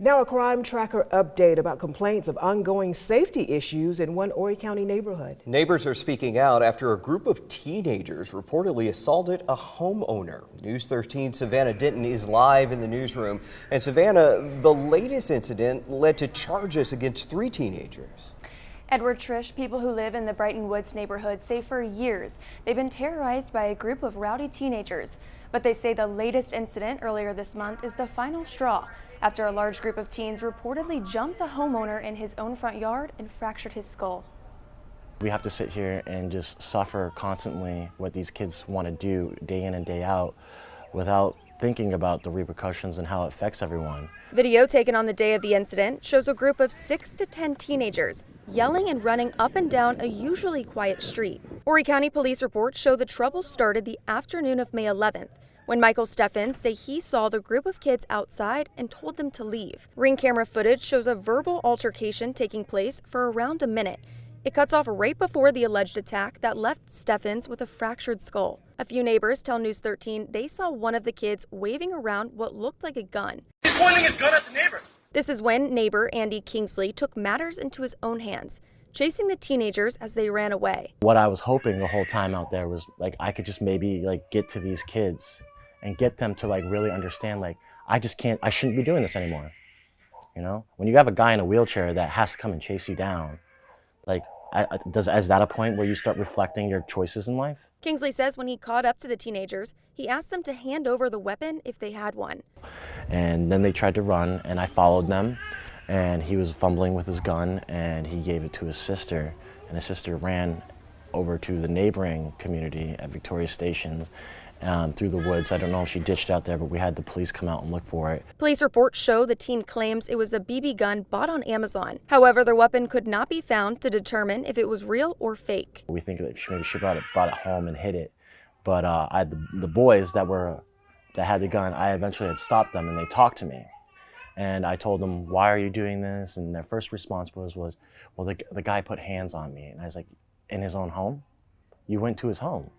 Now a crime tracker update about complaints of ongoing safety issues in one Horry County neighborhood. Neighbors are speaking out after a group of teenagers reportedly assaulted a homeowner. News 13 Savannah Denton is live in the newsroom. And Savannah, the latest incident led to charges against 3 teenagers. Edward Trish, people who live in the Brighton Woods neighborhood say for years they've been terrorized by a group of rowdy teenagers. But they say the latest incident earlier this month is the final straw after a large group of teens reportedly jumped a homeowner in his own front yard and fractured his skull. We have to sit here and just suffer constantly what these kids want to do day in and day out without thinking about the repercussions and how it affects everyone. Video taken on the day of the incident shows a group of 6 to 10 teenagers yelling and running up and down a usually quiet street. Horry County police reports show the trouble started the afternoon of May 11th when Michael Steffens say he saw the group of kids outside and told them to leave. Ring camera footage shows a verbal altercation taking place for around a minute. It cuts off right before the alleged attack that left Steffens with a fractured skull. A few neighbors tell News 13 they saw one of the kids waving around what looked like a gun. He's pointing his gun at the neighbor. This is when neighbor Andy Kingsley took matters into his own hands, chasing the teenagers as they ran away. What I was hoping the whole time out there was like I could just maybe get to these kids and get them to really understand I shouldn't be doing this anymore. You know, when you have a guy in a wheelchair that has to come and chase you down, is that a point where you start reflecting your choices in life? Kingsley says when he caught up to the teenagers, he asked them to hand over the weapon if they had one. And then they tried to run, and I followed them, and he was fumbling with his gun, and he gave it to his sister, and his sister ran over to the neighboring community at Victoria Stations through the woods. I don't know if she ditched out there, but we had the police come out and look for it. Police reports show the teen claims it was a BB gun bought on Amazon. However, the weapon could not be found to determine if it was real or fake. We think that maybe she brought it home and hid it. But the boys that had the gun, I eventually had stopped them and they talked to me. And I told them, why are you doing this? And their first response was well, the guy put hands on me. And I was like, in his own home? You went to his home.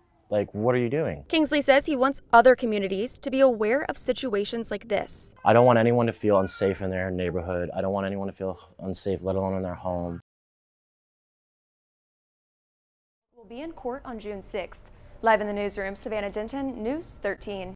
What are you doing? Kingsley says he wants other communities to be aware of situations like this. I don't want anyone to feel unsafe in their neighborhood. I don't want anyone to feel unsafe, let alone in their home. We'll be in court on June 6th. Live in the newsroom, Savannah Denton, News 13.